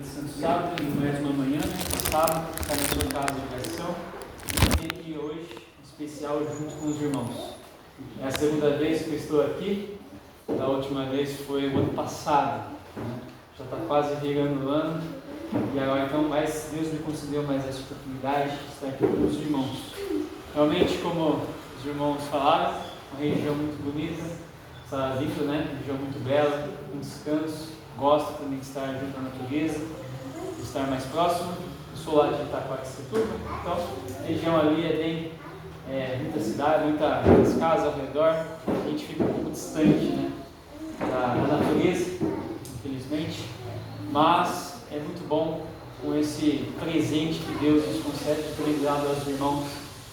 Santo Sábado, mais uma manhã, sábado, está na sua casa de oração, e aqui hoje, em especial, junto com os irmãos. É a segunda vez que eu estou aqui, da última vez foi o ano passado, né? Já está quase virando o ano, e agora então Deus me concedeu mais essa oportunidade de estar aqui com os irmãos. Realmente, como os irmãos falaram, uma região muito bonita, São Victor, né? Uma região muito bela, um descanso. Gosto também de estar junto à natureza, de estar mais próximo. Eu sou lá de Itaquaquecetuba, então a região ali muita cidade, muitas casas ao redor. A gente fica um pouco distante, né, da natureza, infelizmente, mas é muito bom com esse presente que Deus nos concede de ter dado aos irmãos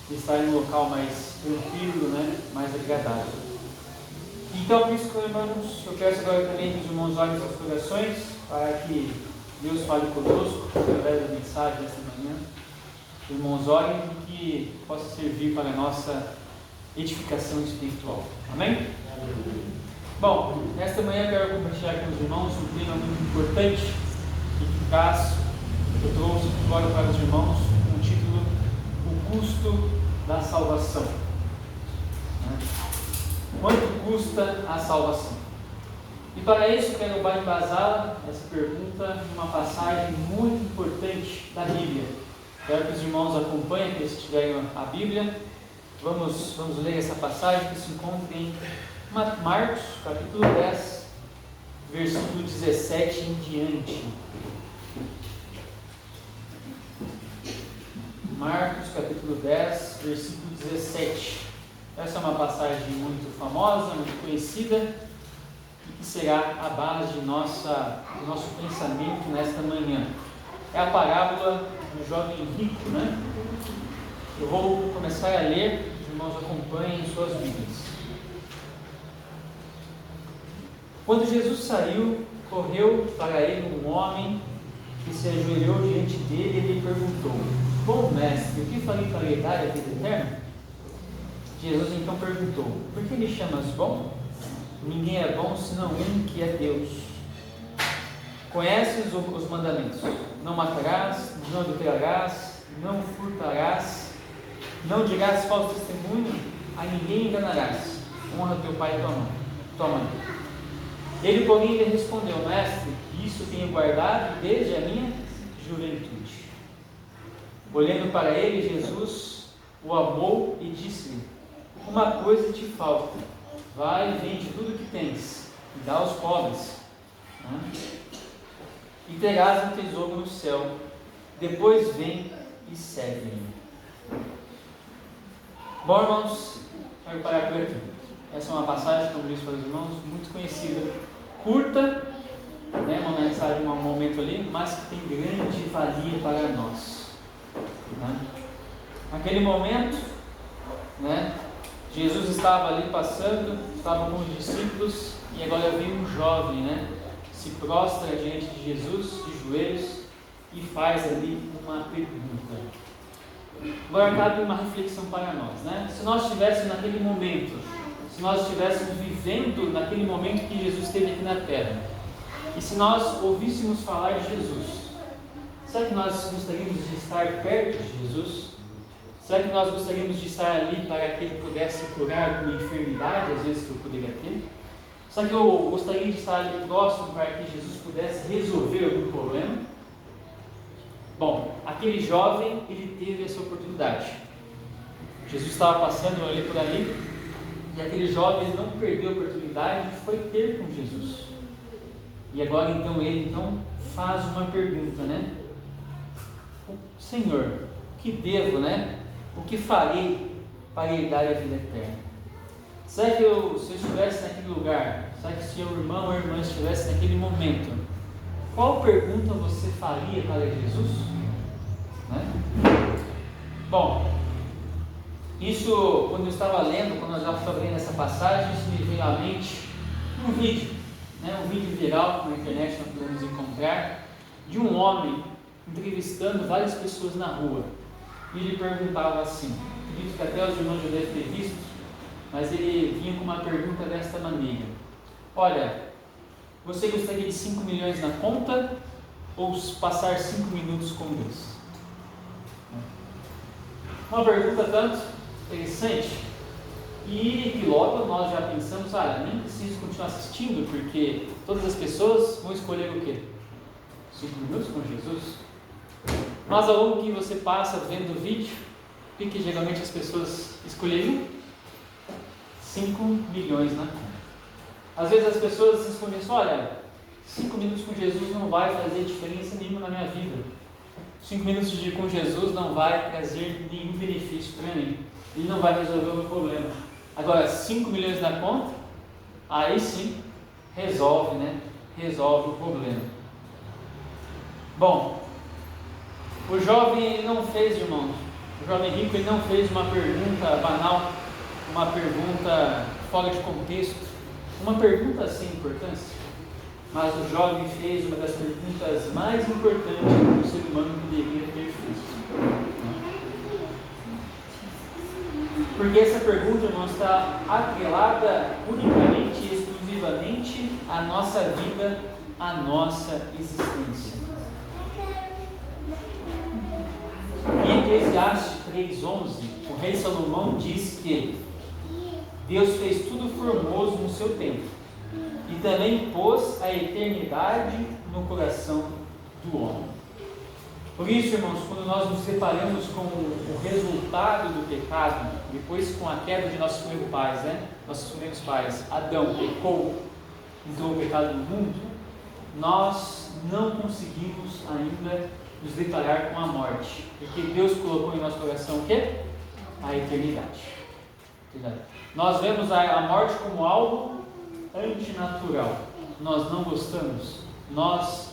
de estar em um local mais tranquilo, né, mais agradável. Então, por isso, irmãos, eu peço agora também que os irmãos olhem seus corações para que Deus fale conosco através da mensagem desta manhã. Os irmãos olhem e que possa servir para a nossa edificação espiritual. Amém? Bom, nesta manhã eu quero compartilhar com os irmãos um tema muito importante e eficaz. Eu trouxe agora para os irmãos com o título O Custo da Salvação. Quanto custa a salvação? E para isso eu quero embasar essa pergunta em uma passagem muito importante da Bíblia. Quero que os irmãos acompanhem, que eles tiverem a Bíblia. Vamos ler essa passagem que se encontra em Marcos, capítulo 10, versículo 17 em diante. Marcos, capítulo 10, versículo 17. Essa é uma passagem muito famosa, muito conhecida, e que será a base do nosso pensamento nesta manhã. É a parábola do jovem rico, né? Eu vou começar a ler, os irmãos acompanhem em suas Bíblias. Quando Jesus saiu, correu para ele um homem que se ajoelhou diante dele e lhe perguntou: Bom mestre, o que farei para herdar a vida eterna? Jesus então perguntou: Por que me chamas bom? Ninguém é bom senão um, que é Deus. Conheces os mandamentos: Não matarás, não adulterarás, não furtarás, não dirás falso testemunho, a ninguém enganarás, honra teu pai e tua mãe. Ele, porém, lhe respondeu: Mestre, isso tenho guardado desde a minha juventude. Olhando para ele, Jesus o amou e disse-lhe: Uma coisa te falta, vai e vende tudo o que tens, e dá aos pobres, e terás um tesouro no céu, depois vem e segue-me. Bom, irmãos, quero parar por aqui. Essa é uma passagem, como disse para os irmãos, muito conhecida, curta, né, uma mensagem, um momento ali, mas que tem grande valia para nós. Naquele momento, Jesus estava ali passando, estava com os discípulos, e agora vem um jovem, se prostra diante de Jesus, de joelhos, e faz ali uma pergunta. Agora cabe uma reflexão para nós, Se nós estivéssemos naquele momento, se nós estivéssemos vivendo naquele momento que Jesus esteve aqui na terra, e se nós ouvíssemos falar de Jesus, será que nós gostaríamos de estar perto de Jesus? Será que nós gostaríamos de estar ali para que Ele pudesse curar uma enfermidade, às vezes, que eu poderia ter? Será que eu gostaria de estar ali próximo para que Jesus pudesse resolver algum problema? Bom, aquele jovem, ele teve essa oportunidade. Jesus estava passando ali por ali, e aquele jovem não perdeu a oportunidade e foi ter com Jesus. E agora, então, ele faz uma pergunta, Senhor, o que devo, o que farei para herdar a vida eterna? Será que se eu estivesse naquele lugar, será que se o irmão ou a irmã estivesse naquele momento, qual pergunta você faria para Jesus? Bom, isso, quando eu estava lendo, quando eu já estava lendo essa passagem, isso me veio à mente um vídeo, um vídeo viral na internet nós podemos encontrar, de um homem entrevistando várias pessoas na rua. E ele perguntava assim, acredito que até os irmãos já devem ter visto, mas ele vinha com uma pergunta desta maneira: Olha, você gostaria de 5 milhões na conta ou passar 5 minutos com Deus? Uma pergunta tanto interessante, e que logo nós já pensamos, nem preciso continuar assistindo, porque todas as pessoas vão escolher o quê? 5 minutos com Jesus. Mas ao longo que você passa vendo o vídeo, o que geralmente as pessoas escolheriam? 5 milhões na conta. Às vezes as pessoas respondem assim, 5 minutos com Jesus não vai fazer diferença nenhuma na minha vida. 5 minutos com Jesus não vai trazer nenhum benefício para mim. Ele não vai resolver o meu problema. Agora, 5 milhões na conta, aí sim, resolve o problema. Bom, o jovem ele não fez, irmão, o jovem rico ele não fez uma pergunta banal, uma pergunta fora de contexto, uma pergunta sem importância, mas o jovem fez uma das perguntas mais importantes que o ser humano deveria ter feito. Porque essa pergunta, irmão, está atrelada unicamente e exclusivamente à nossa vida, à nossa existência. Em Eclesiastes 3:11, o rei Salomão diz que Deus fez tudo formoso no seu tempo e também pôs a eternidade no coração do homem. Por isso, irmãos, quando nós nos deparamos com o resultado do pecado, depois com a queda de nossos primeiros pais, nossos primeiros pais, Adão pecou, entrou o pecado no mundo, nós não conseguimos ainda nos deparar com a morte, porque Deus colocou em nosso coração o quê? A eternidade. Nós vemos a morte como algo antinatural, nós não gostamos, nós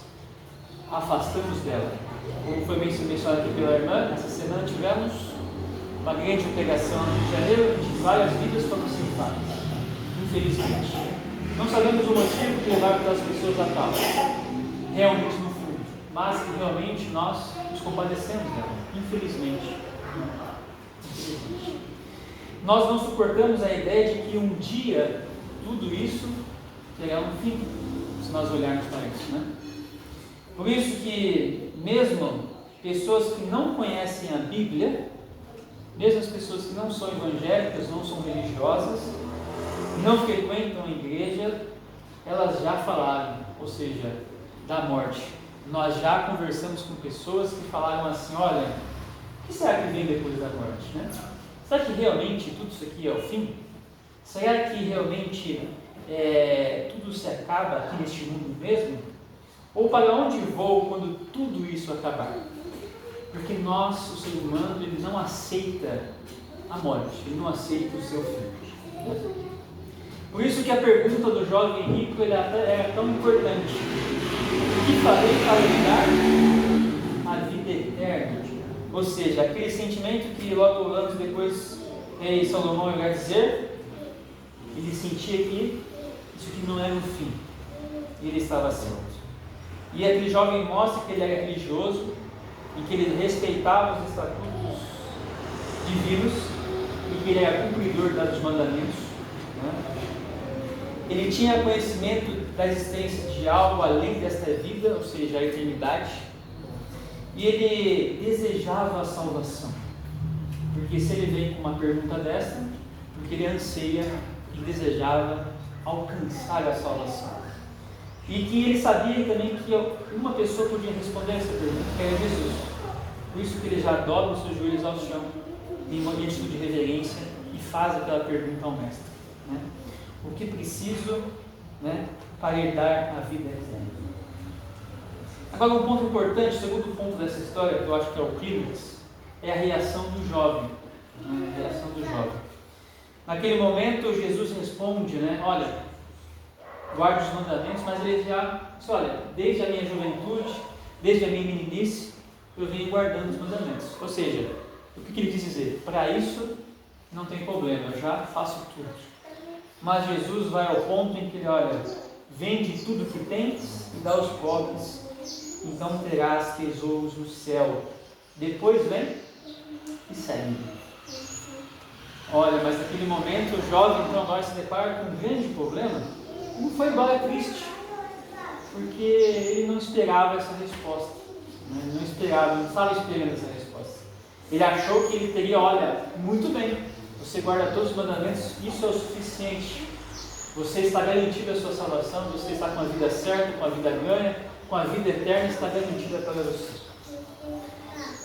afastamos dela. Como foi mencionado aqui pela irmã, essa semana tivemos uma grande pregação no Rio de Janeiro, de várias vidas foram ceifadas, infelizmente. Não sabemos o motivo que levaram aquelas pessoas a tal, realmente no fundo, mas que realmente nós nos compadecemos dela, infelizmente. Nós não suportamos a ideia de que um dia tudo isso terá um fim, se nós olharmos para isso, Por isso que mesmo pessoas que não conhecem a Bíblia, mesmo as pessoas que não são evangélicas, não são religiosas, não frequentam a igreja, elas já falaram, ou seja, da morte. Nós já conversamos com pessoas que falaram assim, olha, o que será que vem depois da morte, Será que realmente tudo isso aqui é o fim? Será que realmente tudo se acaba aqui neste mundo mesmo? Ou para onde vou quando tudo isso acabar? Porque nós, o ser humano, ele não aceita a morte, ele não aceita o seu fim. Por isso que a pergunta do jovem rico era tão importante. O que farei para herdar a vida eterna? Ou seja, aquele sentimento que logo anos depois rei Salomão vai dizer, ele sentia que isso aqui não era o fim, e ele estava certo. E aquele jovem mostra que ele era religioso e que ele respeitava os estatutos divinos e que ele era cumpridor dos mandamentos. Ele tinha conhecimento da existência de algo além desta vida, ou seja, a eternidade. E ele desejava a salvação. Porque se ele vem com uma pergunta desta, porque ele anseia e desejava alcançar a salvação. E que ele sabia também que uma pessoa podia responder essa pergunta, que era Jesus. Por isso que ele já dobra os seus joelhos ao chão, em uma atitude de reverência, e faz aquela pergunta ao mestre. O que preciso para herdar a vida eterna? Agora, um ponto importante, o segundo ponto dessa história, que eu acho que é o clímax, é a reação do jovem. A reação do jovem. Naquele momento, Jesus responde, olha, guarde os mandamentos, mas ele já disse, olha, desde a minha juventude, desde a minha meninice, eu venho guardando os mandamentos. Ou seja, o que ele quis dizer? Para isso, não tem problema, eu já faço tudo. Mas Jesus vai ao ponto em que ele, olha, vende tudo que tens e dá aos pobres, então terás tesouros no céu. Depois vem e segue. Olha, mas naquele momento o jovem então agora se depara com um grande problema. Não foi embora triste. porque ele não esperava essa resposta, né? Não estava esperando essa resposta. Ele achou que ele teria, olha, muito bem, você guarda todos os mandamentos, isso é o suficiente. Você está garantido a sua salvação, você está com a vida certa, com a vida ganha, com a vida eterna está garantida para você.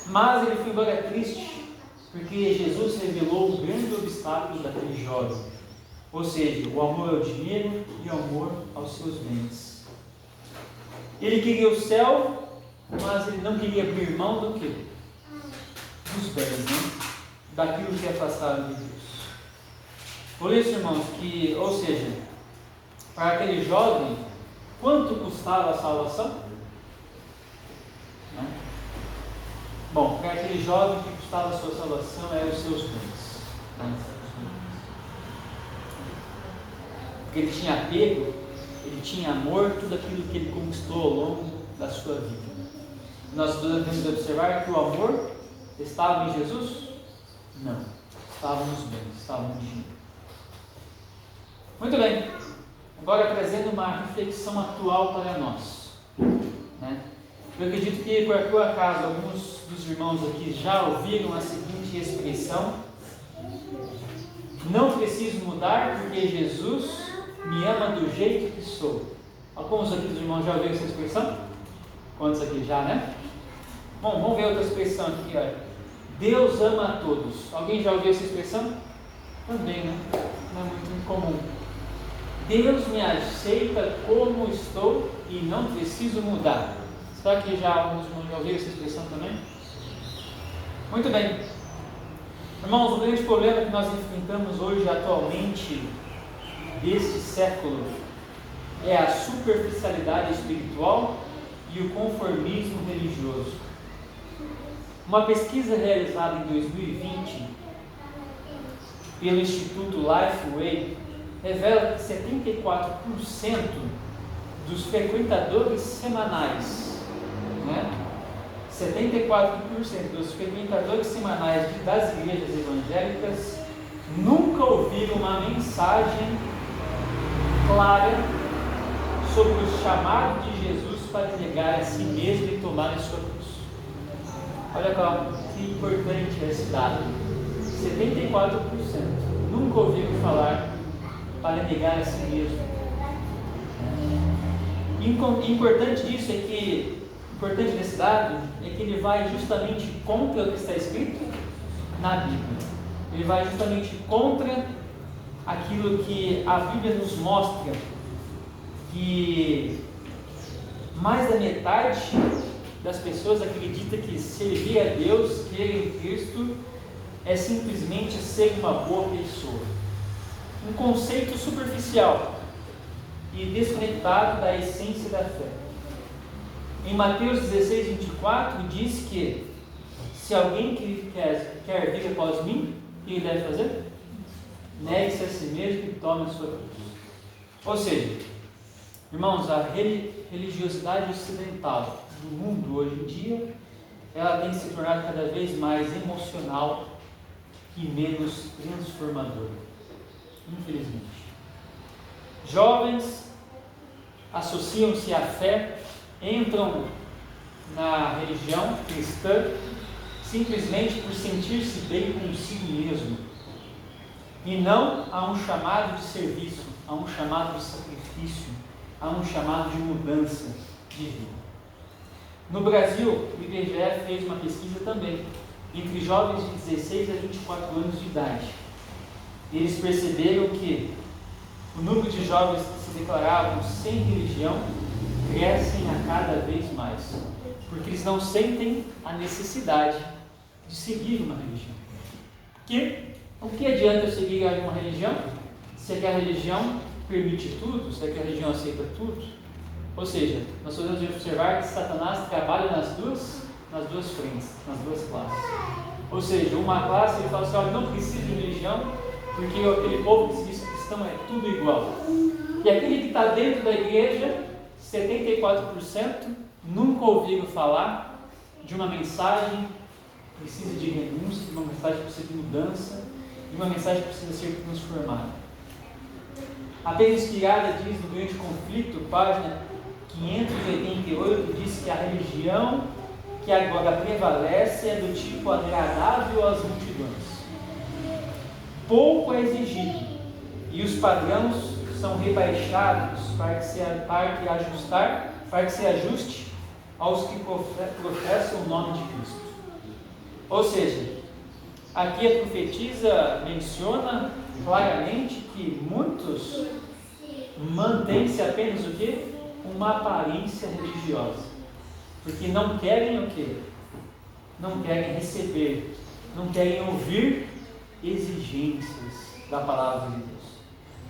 Mas ele foi embora triste, porque Jesus revelou o grande obstáculo daquele jovem, ou seja, o amor ao dinheiro e o amor aos seus bens. Ele queria o céu, mas ele não queria abrir mão do quê? Dos bens, né? Daquilo que afastava de Deus. Por isso, irmãos, ou seja, para aquele jovem, quanto custava a salvação? Né? Bom, para aquele jovem, que custava a sua salvação eram os seus bens. Né? Porque ele tinha apego, ele tinha amor, tudo aquilo que ele conquistou ao longo da sua vida. Nós devemos observar que o amor estava em Jesus? Não, estava nos bens, estava no dinheiro. Muito bem, agora trazendo uma reflexão atual para nós, né? Eu acredito que por acaso alguns dos irmãos aqui já ouviram a seguinte expressão: não preciso mudar porque Jesus me ama do jeito que sou. Alguns aqui dos irmãos já ouviram essa expressão? Quantos aqui já, né? Bom, vamos ver outra expressão aqui, olha. Deus ama a todos. Alguém já ouviu essa expressão? Também, né? Não é muito incomum. Deus me aceita como estou e não preciso mudar. Será que já alguns irmãos já ouviram essa expressão também? Muito bem. Irmãos, o grande problema que nós enfrentamos hoje, atualmente, deste século, é a superficialidade espiritual e o conformismo religioso. Uma pesquisa realizada em 2020 pelo Instituto Lifeway revela que 74% dos frequentadores semanais, né? 74% dos frequentadores semanais das igrejas evangélicas nunca ouviram uma mensagem clara sobre o chamado de Jesus para negar a si mesmo e tomar a sua cruz. Olha que importante esse dado. 74% nunca ouviram falar para negar a si mesmo. Importante disso é que, importante desse dado é que ele vai justamente contra o que está escrito na Bíblia. Ele vai justamente contra aquilo que a Bíblia nos mostra, que mais da metade das pessoas acredita que servir a Deus, crer em Cristo, é simplesmente ser uma boa pessoa. Um conceito superficial e desconectado da essência da fé. Em Mateus 16:24 diz que se alguém que quer vir após mim, o que ele deve fazer? Negue-se a si mesmo e tome a sua cruz. Ou seja, irmãos, a religiosidade ocidental do mundo hoje em dia, ela tem se tornado cada vez mais emocional e menos transformadora, infelizmente. Jovens associam-se à fé, entram na religião cristã simplesmente por sentir-se bem consigo mesmo, e não a um chamado de serviço, a um chamado de sacrifício, a um chamado de mudança de vida. No Brasil, o IBGE fez uma pesquisa também entre jovens de 16 a 24 anos de idade. Eles perceberam que o número de jovens que se declaravam sem religião crescem a cada vez mais, porque eles não sentem a necessidade de seguir uma religião. O que adianta eu seguir uma religião se é que a religião permite tudo, se é que a religião aceita tudo? Ou seja, nós podemos observar que Satanás trabalha nas duas frentes, nas duas classes. Ou seja, uma classe ele fala assim: olha, não precisa de religião, porque aquele povo que se diz cristão é tudo igual. E aquele que está dentro da igreja, 74% nunca ouviram falar de uma mensagem que precisa de renúncia, de uma mensagem que precisa de mudança, de uma mensagem que precisa ser transformada. A Pena Inspirada diz no Grande Conflito, página 588 diz que a religião que agora prevalece é do tipo agradável às multidões. Pouco é exigido e os padrões são rebaixados para que se ajuste aos que professam o nome de Cristo. Ou seja, aqui a profetisa menciona claramente que muitos mantêm-se apenas o quê? Uma aparência religiosa. Porque não querem o quê? Não querem receber, não querem ouvir exigências da palavra de Deus.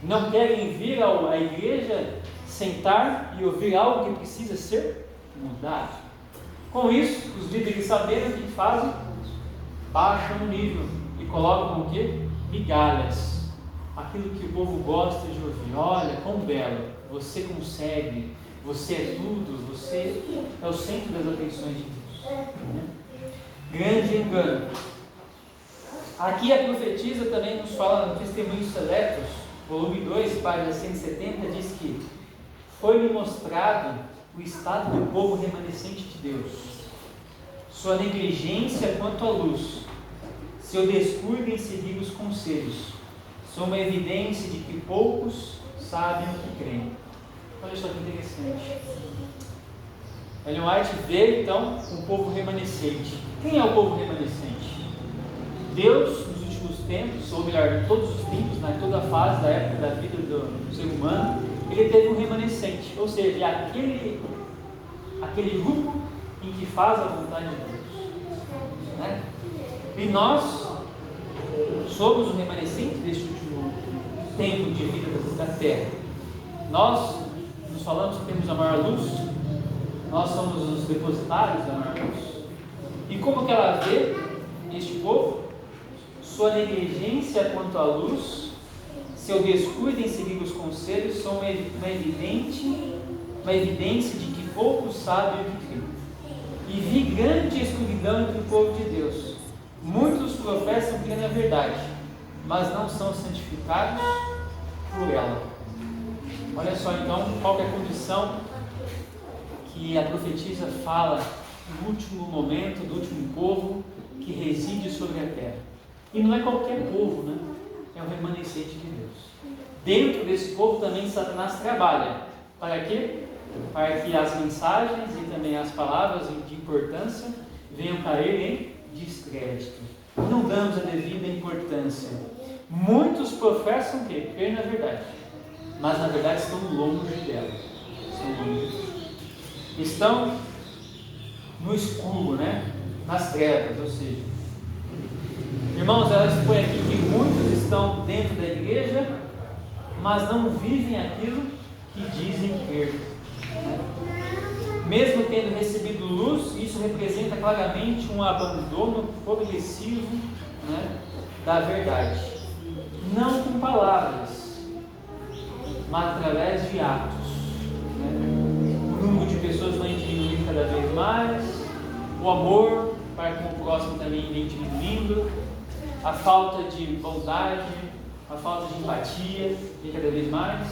Não querem vir à igreja, sentar e ouvir algo que precisa ser mudado. Com isso, os líderes, sabendo o que fazem, baixam o nível e colocam o quê? Migalhas. Aquilo que o povo gosta de ouvir. Olha, quão belo, você consegue, você é tudo, você é o centro das atenções de Deus. Grande engano. Aqui a profetisa também nos fala no Testemunhos Seletos, volume 2, página 170, diz que foi-me mostrado o estado do povo remanescente de Deus, sua negligência quanto à luz, seu descuido em seguir os conselhos, são uma evidência de que poucos sabem o que creem. Olha só que interessante. Ellen White vê então o povo remanescente. Quem é o povo remanescente? Deus, nos últimos tempos, ou melhor, em todos os tempos, em toda a fase da época da vida do ser humano, ele teve um remanescente, ou seja, aquele grupo em que faz a vontade de Deus. Né? E nós somos o remanescente deste último tempo de vida da terra. Nós nos falamos que temos a maior luz, nós somos os depositários da maior luz. E como que ela vê este povo? Sua negligência quanto à luz, seu descuido em seguir os conselhos são uma evidência de que poucos sabem o que creem. E vi grande escuridão entre o povo de Deus. Muitos professam crer na verdade, mas não são santificados por ela. Olha só então qual é a condição que a profetisa fala no último momento, do último povo que reside sobre a terra. E não é qualquer povo, né? É o remanescente de Deus. Dentro desse povo também Satanás trabalha. Para quê? Para que as mensagens e também as palavras de importância venham cair em descrédito. Não damos a devida importância. Muitos professam que crer na verdade, mas na verdade estão longe dela. Estão no escuro, né? Nas trevas, ou seja, irmãos, ela expõe aqui que muitos estão dentro da igreja, mas não vivem aquilo que dizem crer. Mesmo tendo recebido luz, isso representa claramente um abandono progressivo, né, da verdade. Não com palavras, mas através de atos. O número de pessoas vai diminuindo cada vez mais, o amor para com o próximo também vem diminuindo, a falta de bondade, a falta de empatia vem cada vez mais,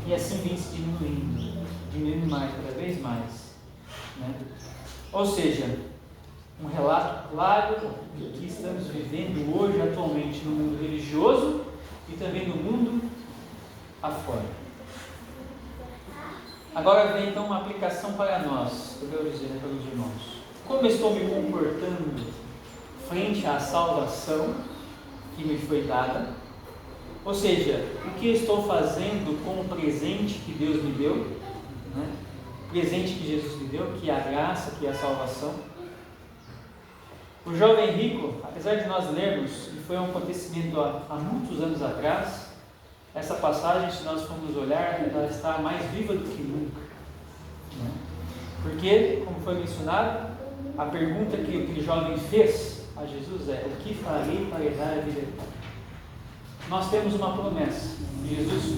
e assim vem se diminuindo mais, cada vez mais. Né? Ou seja, um relato claro do que estamos vivendo hoje, atualmente, no mundo religioso e também no mundo afora. Agora vem então uma aplicação para nós, eu quero dizer para os irmãos. Como eu estou me comportando frente à salvação que me foi dada? Ou seja, o que eu estou fazendo com o presente que Deus me deu, né? Presente que Jesus me deu, que é a graça, que é a salvação. O jovem rico, apesar de nós lermos, e foi um acontecimento há muitos anos atrás, essa passagem, se nós formos olhar, ela está mais viva do que nunca. Né? Porque, como foi mencionado, a pergunta que aquele jovem fez a Jesus é: o que farei para herdar a vida eterna? Nós temos uma promessa. Jesus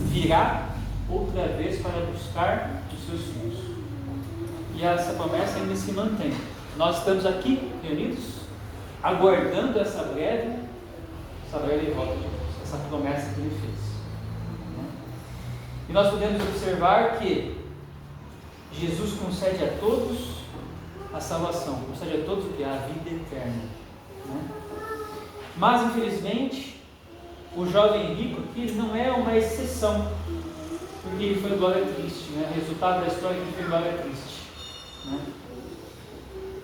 virá outra vez para buscar os seus filhos. E essa promessa ainda se mantém. Nós estamos aqui reunidos, aguardando essa breve volta de Deus, essa promessa que Ele fez. E nós podemos observar que Jesus concede a todos a salvação, concede a todos o que? A vida eterna, né? Mas, infelizmente, o jovem rico aqui ele não é uma exceção, porque ele foi glória triste, né? O resultado da história é que ele foi glória triste, né?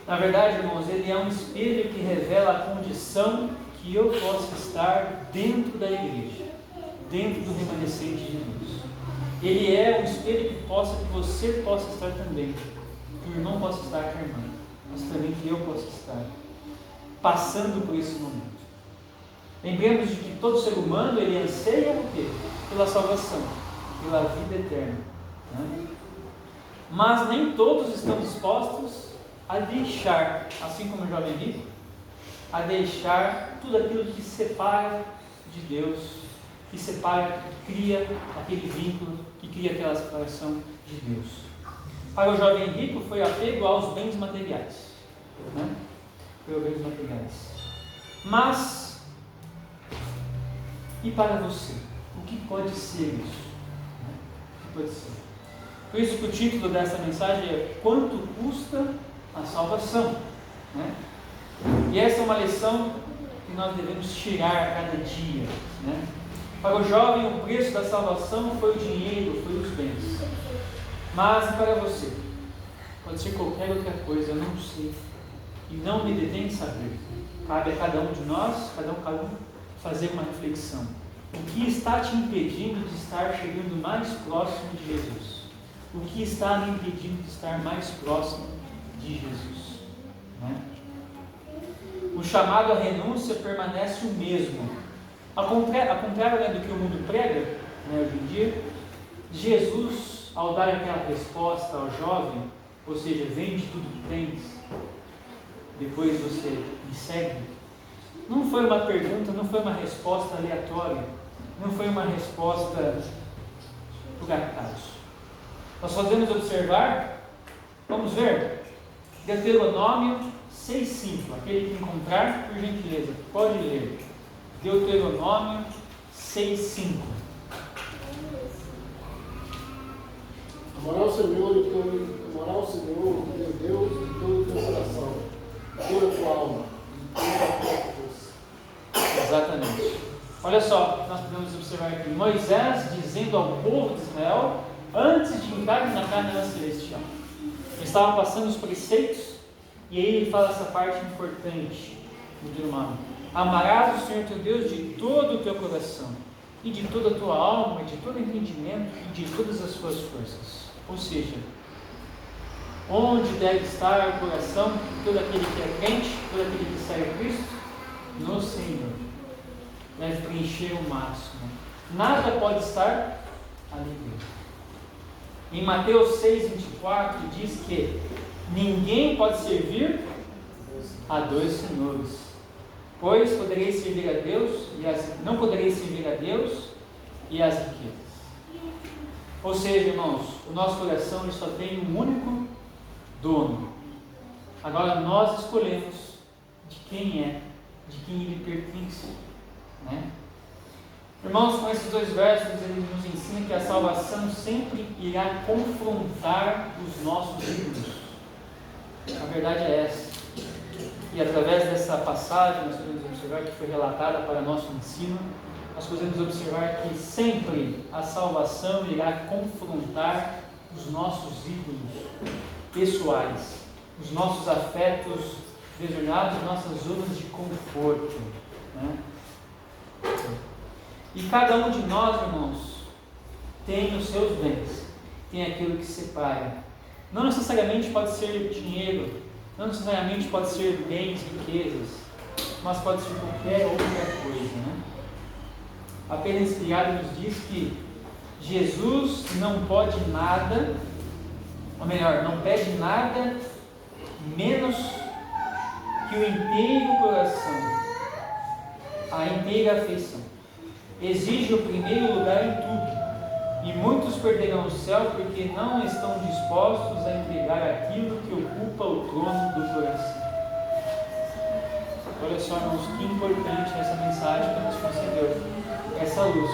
Na verdade, irmãos, ele é um espelho que revela a condição que eu posso estar dentro da igreja, dentro do remanescente de Deus. Ele é um espelho que você possa estar também, que o irmão possa estar com a irmã, mas também que eu possa estar passando por esse momento. Lembremos de que todo ser humano ele anseia o quê? Pela salvação, pela vida eterna, né? Mas nem todos estão dispostos a deixar, assim como o jovem rico, a deixar tudo aquilo que separa de Deus, que separa, que cria aquele vínculo, que cria aquela separação de Deus. Para o jovem rico foi apego aos bens materiais, né? Foi aos bens materiais. Mas, e para você? O que pode ser isso? O que pode ser? Por isso que o título dessa mensagem é Quanto custa a salvação, né? E essa é uma lição que nós devemos tirar a cada dia, né? Para o jovem o preço da salvação foi o dinheiro, foi os bens. Mas e para você? Pode ser qualquer outra coisa, eu não sei. E não me detém de saber. Cabe a cada um de nós, cada um fazer uma reflexão. O que está te impedindo de estar chegando mais próximo de Jesus? O que está me impedindo de estar mais próximo de Jesus, né? O chamado à renúncia permanece o mesmo. Ao contrário, do que o mundo prega, né, hoje em dia, Jesus, ao dar aquela resposta ao jovem, ou seja, vende tudo que tens, depois você me segue, não foi uma pergunta, não foi uma resposta aleatória, não foi uma resposta por acaso. Nós podemos observar, vamos ver, Deuteronômio 6,5, aquele que encontrar, por gentileza, pode ler. Deuteronômio 6,5. Amará o Senhor, teu Deus, de todo o teu coração, de toda a tua alma, de toda a tua força. Exatamente. Olha só, nós podemos observar aqui Moisés dizendo ao povo de Israel, antes de entrar na Canaã celestial. Eles estavam passando os preceitos, e aí ele fala essa parte importante do Deuteronômio. Amarás o Senhor teu Deus de todo o teu coração, e de toda a tua alma, e de todo o entendimento, e de todas as suas forças. Ou seja, onde deve estar o coração de todo aquele que é crente, todo aquele que serve a Cristo? No Senhor. Deve preencher o máximo. Nada pode estar ali dentro. Em Mateus 6,24 diz que ninguém pode servir a dois senhores, pois podereis servir a Deus não podereis servir a Deus e as riquezas. Ou seja, irmãos, o nosso coração ele só tem um único dono. Agora nós escolhemos de quem é, de quem ele pertence, né? Irmãos, com esses dois versos ele nos ensina que a salvação sempre irá confrontar os nossos ídolos. A verdade é essa. E através dessa passagem nós podemos observar que foi relatada para nosso ensino, nós podemos observar que sempre a salvação irá confrontar os nossos ídolos pessoais, os nossos afetos desejados, nossas zonas de conforto, né? E cada um de nós, irmãos, tem os seus bens, tem aquilo que separa. Não necessariamente pode ser dinheiro, não necessariamente pode ser bens, riquezas, mas pode ser qualquer outra coisa, né? A Pedra Inspirada nos diz que Jesus não pode nada, ou melhor, não pede nada menos que o inteiro coração, a inteira afeição. Exige o primeiro lugar em tudo, e muitos perderão o céu porque não estão dispostos a entregar aquilo que ocupa o trono do coração. Olha só, irmãos, que importante essa mensagem que nos concedeu, essa luz,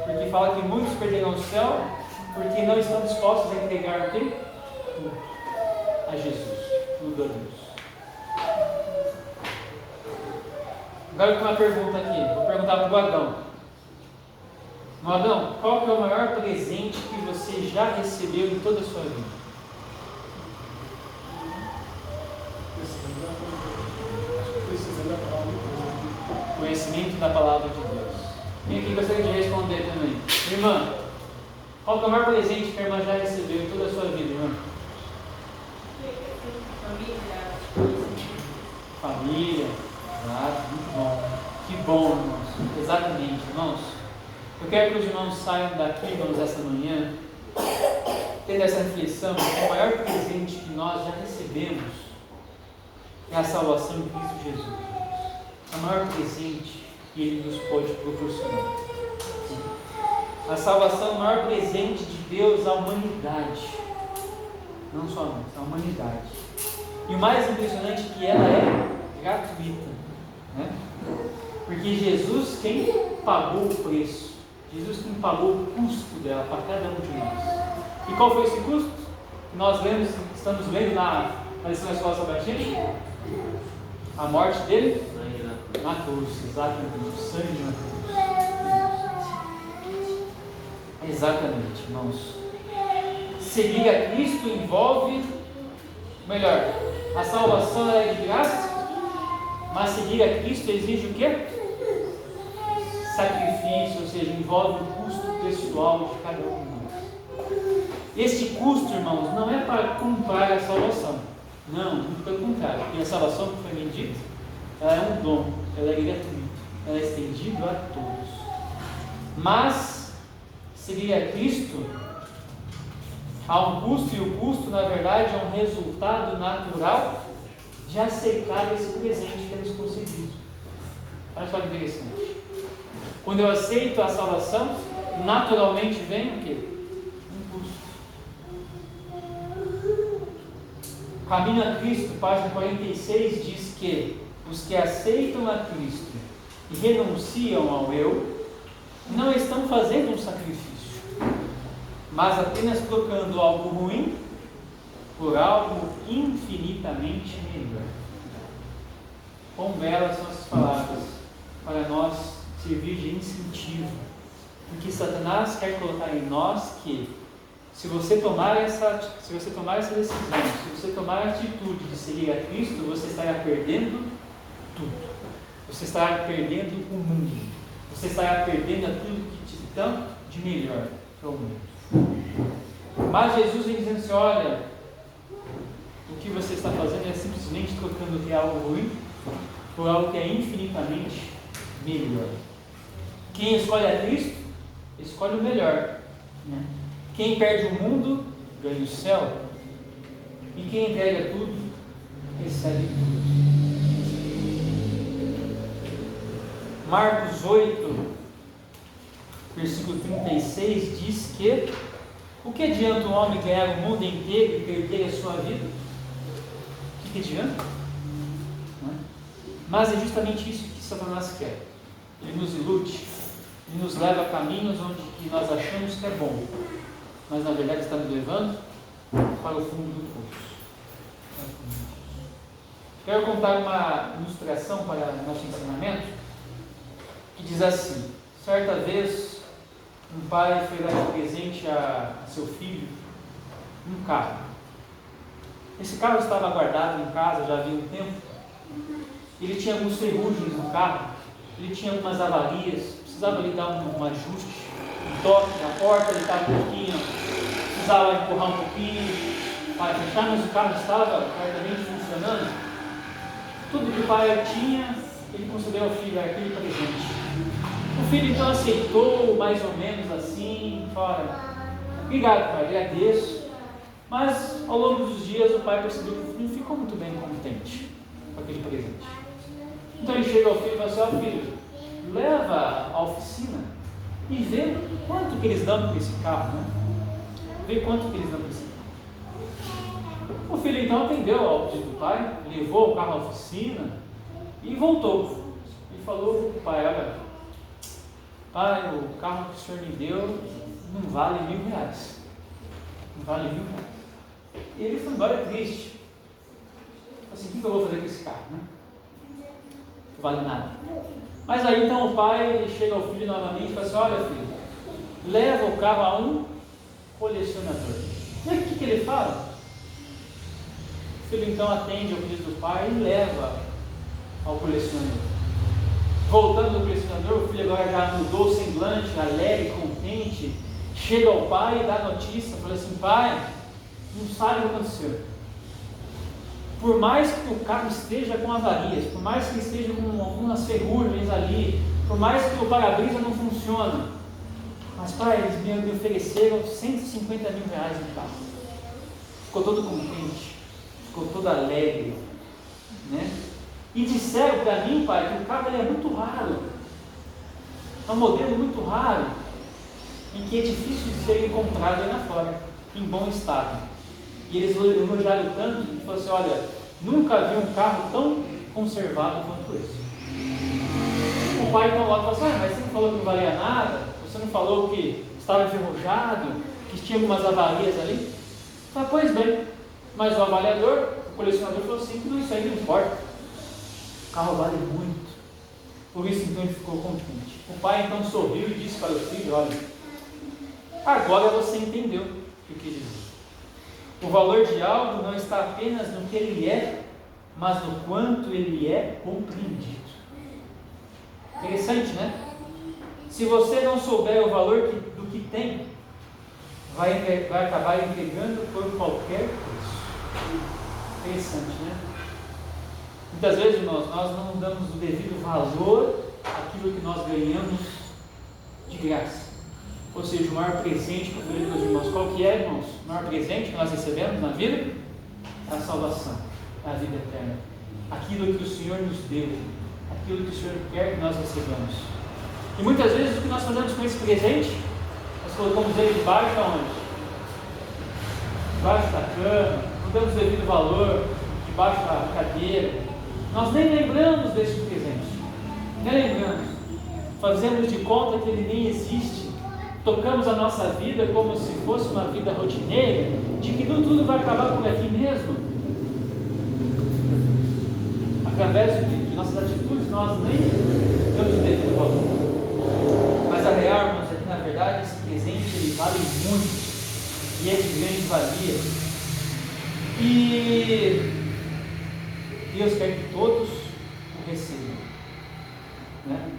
porque fala que muitos perderão o céu porque não estão dispostos a entregar o quê? tudo a Jesus, tudo a Deus. Agora uma pergunta aqui, vou perguntar para o Adão. Adão, qual que é o maior presente que você já recebeu em toda a sua vida? Conhecimento da palavra de Deus. Quem aqui gostaria de responder também? Irmã, qual que é o maior presente que a irmã já recebeu em toda a sua vida, irmã? Família. Exato, muito bom. Que bom, irmãos. Exatamente, irmãos. Eu quero que os irmãos saiam daqui, irmãos, essa manhã, tendo essa reflexão, que o maior presente que nós já recebemos é a salvação de Cristo Jesus. É o maior presente que Ele nos pode proporcionar. A salvação é o maior presente de Deus à humanidade. Não só a nós, à humanidade. E o mais impressionante é que ela é gratuita. Né? Porque Jesus, quem pagou o preço? Jesus quem pagou o custo dela para cada um de nós. E qual foi esse custo? Que nós lemos, estamos vendo na lição da escola sabatina? A morte dele? Na cruz, exatamente. O sangue na cruz. Exatamente, irmãos. Seguir a Cristo envolve, melhor, a salvação é de graça, mas seguir a Cristo exige o quê? Sacrifício, ou seja, envolve o custo pessoal de cada um de nós. Este custo, irmãos, não é para comprar a salvação. Não, muito pelo contrário. Porque a salvação, como foi bem dito, ela é um dom, ela é gratuita, ela é estendida a todos. Mas seguir a Cristo há um custo, e o custo, na verdade, é um resultado natural de aceitar esse presente que é nos concedido. Olha só que interessante. Quando eu aceito a salvação, naturalmente vem o quê? Um custo. Caminho a Cristo, página 46, diz que os que aceitam a Cristo e renunciam ao eu, não estão fazendo um sacrifício, mas apenas trocando algo ruim por algo infinitamente melhor. Quão belas são essas palavras para nós servir de incentivo, porque Satanás quer colocar em nós que se você tomar essa decisão, se você tomar a atitude de seguir a Cristo, você estará perdendo tudo. Você estará perdendo o mundo. Você estará perdendo aquilo que te dá de melhor para o mundo. Mas Jesus vem dizendo assim: olha, o que você está fazendo é simplesmente trocando o que é algo ruim por algo que é infinitamente melhor. Quem escolhe a Cristo, escolhe o melhor. Né? Quem perde o mundo, ganha o céu. E quem entrega tudo, recebe tudo. Marcos 8, versículo 36 diz que: o que adianta um homem ganhar o mundo inteiro e perder a sua vida? O que adianta? Não é? Mas é justamente isso que Satanás quer. Ele nos ilude, ele nos leva a caminhos onde nós achamos que é bom, mas na verdade está nos levando para o fundo do poço. Quero contar uma ilustração para nosso ensinamento, que diz assim: certa vez um pai foi dar de presente a seu filho um carro. Esse carro estava guardado em casa já havia um tempo. Ele tinha alguns ferrugens no carro, ele tinha algumas avarias, precisava lhe dar um ajuste, um toque na porta, ele estava um pouquinho, precisava empurrar um pouquinho para fechar, mas o carro estava corretamente funcionando. Tudo que o pai tinha, ele concedeu ao filho aquele presente. O filho então aceitou mais ou menos assim, fora, obrigado pai, agradeço. Mas ao longo dos dias o pai percebeu que o filho não ficou muito bem contente com aquele presente. Então ele chega ao filho e fala assim: ó filho, leva à oficina e vê quanto que eles dão por esse carro, né? Vê quanto que eles dão por esse carro. O filho então atendeu ao pedido do pai, levou o carro à oficina e voltou. E falou para o pai: olha, pai, o carro que o senhor me deu não vale R$1.000. Não vale R$1.000. E ele foi embora triste. Assim, o que eu vou fazer com esse carro, né? Não vale nada. Mas aí então o pai chega ao filho novamente e fala assim: olha, filho, leva o carro a um colecionador. E aí o que ele fala? O filho então atende ao pedido do pai e leva ao colecionador. Voltando ao colecionador, o filho agora já mudou o semblante, alegre, contente, chega ao pai e dá a notícia, fala assim: pai, não sabe o que aconteceu. Por mais que o carro esteja com avarias, por mais que esteja com algumas ferrugens ali, por mais que o para-brisa não funcione, mas pai, eles me ofereceram 150 mil reais no carro. Ficou todo contente, ficou todo alegre, né? E disseram para mim, pai, que o carro ele é muito raro, é um modelo muito raro, e que é difícil de ser encontrado aí lá fora, em bom estado. E eles elogiaram tanto que falaram assim: olha, nunca vi um carro tão conservado quanto esse. O pai então logo falou assim: mas você não falou que não valia nada? Você não falou que estava enferrujado, que tinha algumas avarias ali? Falei: pois bem, mas o avaliador, o colecionador falou assim, que isso aí não importa. O carro vale muito. Por isso então ele ficou contente. O pai então sorriu e disse para o filho: olha, agora você entendeu o que eu quis dizer. O valor de algo não está apenas no que ele é, mas no quanto ele é compreendido. Interessante, né? Se você não souber o valor do que tem, vai acabar entregando por qualquer preço. Interessante, né? Muitas vezes, irmãos, nós não damos o devido valor àquilo que nós ganhamos de graça. Ou seja, o maior presente que eu falei para os irmãos, qual que é, irmãos? O maior presente que nós recebemos na vida? É a salvação, é a vida eterna. Aquilo que o Senhor nos deu, aquilo que o Senhor quer que nós recebamos. E muitas vezes o que nós fazemos com esse presente, nós colocamos ele debaixo da onde? Debaixo da cama, não damos o devido valor, debaixo da cadeira. Nós nem lembramos desse presente, nem lembramos. Fazemos de conta que ele nem existe. Tocamos a nossa vida como se fosse uma vida rotineira, de que tudo vai acabar por aqui mesmo. Através de nossas atitudes, nós nem damos o devido valor. Mas a real, irmãos, é que na verdade esse presente ele vale muito e é de grande valia. E Deus quer que todos o recebam, né?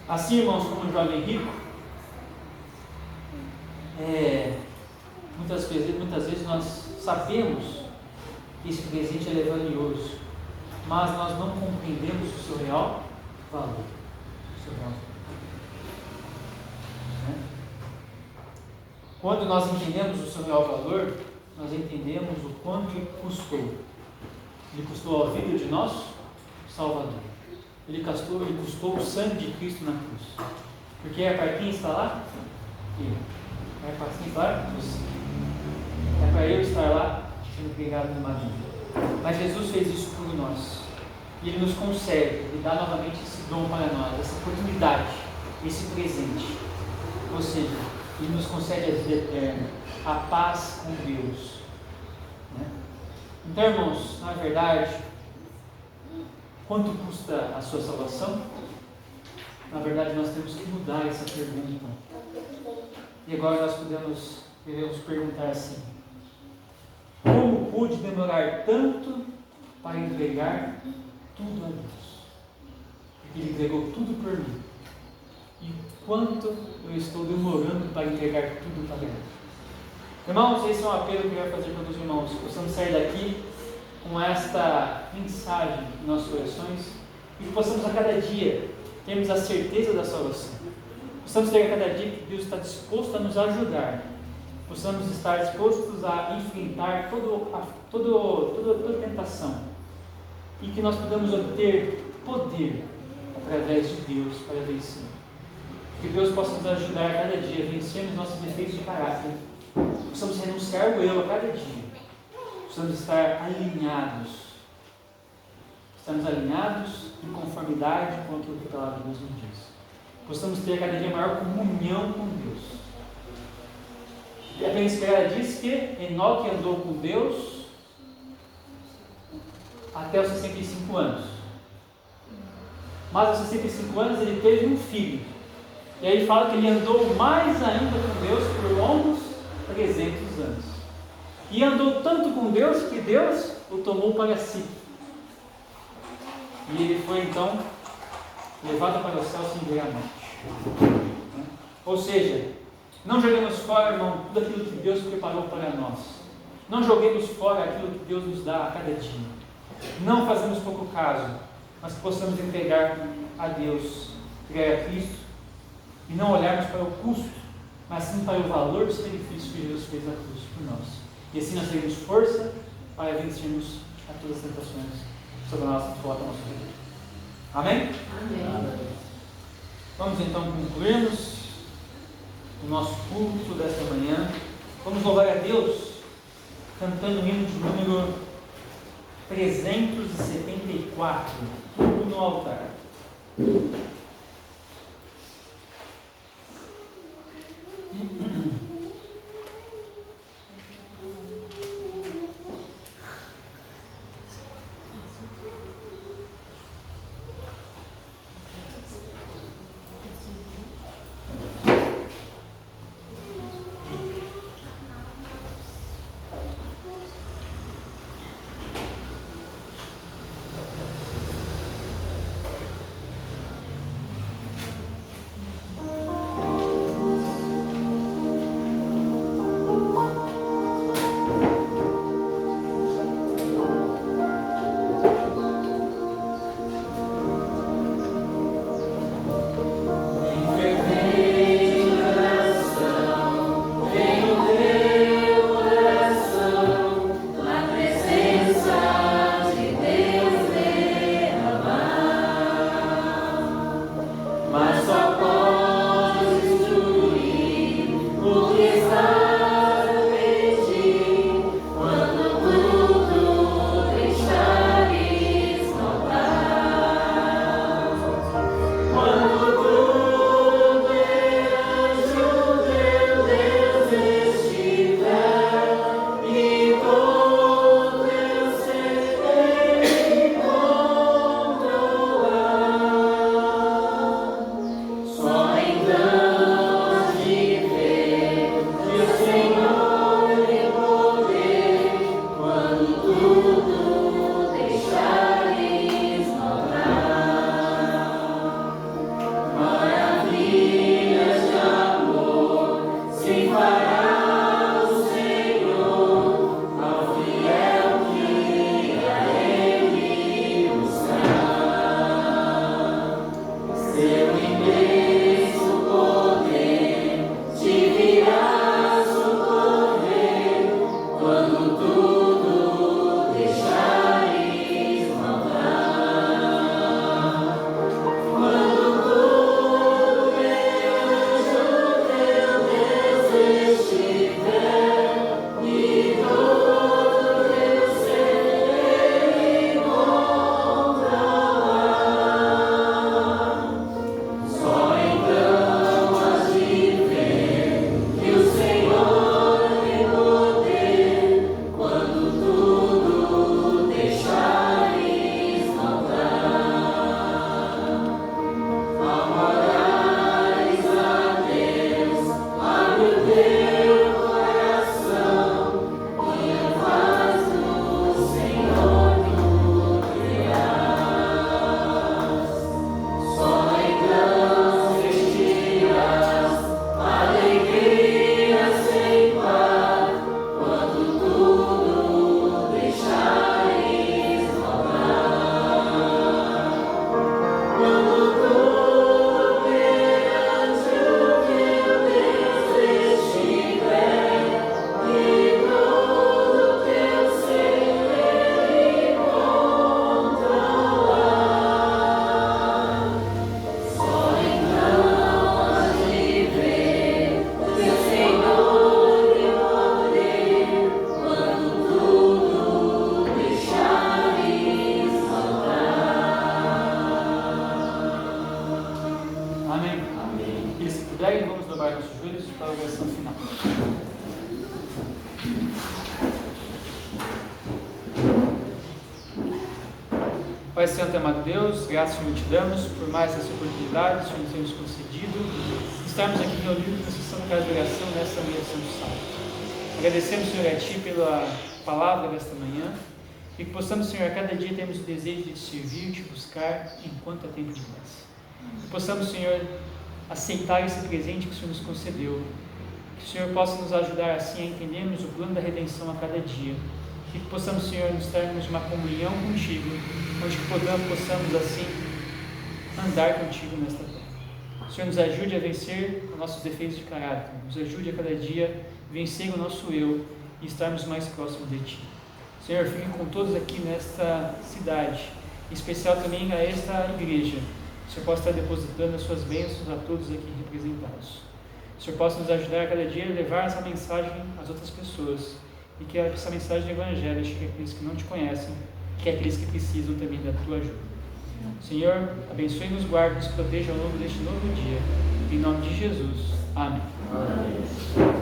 Assim, irmãos, como um jovem rico, muitas vezes nós sabemos que esse presente é valioso, mas nós não compreendemos o seu real valor. Né? Quando nós entendemos o seu real valor, nós entendemos o quanto ele custou. Ele custou a vida de nosso Salvador. Ele custou o sangue de Cristo na cruz. Porque é para quem está lá? Ele. É para quem está lá? Você. É para eu estar lá sendo pregado no madeiro. Mas Jesus fez isso por nós. E Ele nos concede, Ele dá novamente esse dom para nós, essa oportunidade, esse presente. Ou seja, Ele nos concede a vida eterna, a paz com Deus. Né? Então, irmãos, na verdade, quanto custa a sua salvação? Na verdade, nós temos que mudar essa pergunta. E agora nós devemos perguntar assim: como pude demorar tanto para entregar tudo a Deus? Porque Ele entregou tudo por mim. E quanto eu estou demorando para entregar tudo para Ele? Irmãos, esse é um apelo que eu quero fazer para os irmãos. Possamos sair daqui com esta mensagem em nossos corações e que possamos a cada dia termos a certeza da salvação. Possamos ter a cada dia que Deus está disposto a nos ajudar. Possamos estar dispostos a enfrentar toda tentação. E que nós podamos obter poder através de Deus para vencer. Que Deus possa nos ajudar a cada dia a vencermos nossos defeitos de caráter. Possamos renunciar ao eu a cada dia. Possamos estar alinhados. Estamos alinhados em conformidade com aquilo que a palavra de Deus nos diz. Possamos ter cada dia maior comunhão com Deus. E a Pentecoste diz que Enoque andou com Deus até os 65 anos. Mas aos 65 anos ele teve um filho. E aí fala que ele andou mais ainda com Deus por longos 300 anos. E andou tanto com Deus que Deus o tomou para si. E ele foi então levado para o céu sem ver a morte. Ou seja, não joguemos fora, irmão, tudo aquilo que Deus preparou para nós. Não joguemos fora aquilo que Deus nos dá a cada dia. Não fazemos pouco caso, mas que possamos entregar a Deus, entregar a Cristo, e não olharmos para o custo, mas sim para o valor do sacrifício que Jesus fez na cruz por nós. E assim nós teremos força para vencermos a todas as tentações sobre a nossa vida. Amém? Amém. Vamos então concluirmos o nosso culto desta manhã. Vamos louvar a Deus cantando o hino de número 374, tudo no altar. Pai Santo, amado Deus, graças Senhor te damos por mais essa oportunidade, Senhor, nos temos concedido, estarmos aqui reunidos na sessão de casa de oração nesta manhã de Santo Sábado. Agradecemos, Senhor, a Ti pela palavra desta manhã e que possamos, Senhor, a cada dia termos o desejo de Te servir, de Te buscar enquanto há tempo de graça. Que possamos, Senhor, aceitar esse presente que o Senhor nos concedeu, que o Senhor possa nos ajudar assim a entendermos o plano da redenção a cada dia. Que possamos, Senhor, nos termos uma comunhão contigo, onde possamos assim andar contigo nesta terra. O Senhor nos ajude a vencer os nossos defeitos de caráter, nos ajude a cada dia vencer o nosso eu e estarmos mais próximos de Ti. Senhor, fique com todos aqui nesta cidade, em especial também a esta igreja. O Senhor possa estar depositando as suas bênçãos a todos aqui representados. O Senhor possa nos ajudar a cada dia a levar essa mensagem às outras pessoas e que essa mensagem do Evangelho chegue àqueles que não Te conhecem, que é aqueles que precisam também da Tua ajuda. Senhor, abençoe e nos guarde, nos proteja ao longo deste novo dia. Em nome de Jesus. Amém. Amém.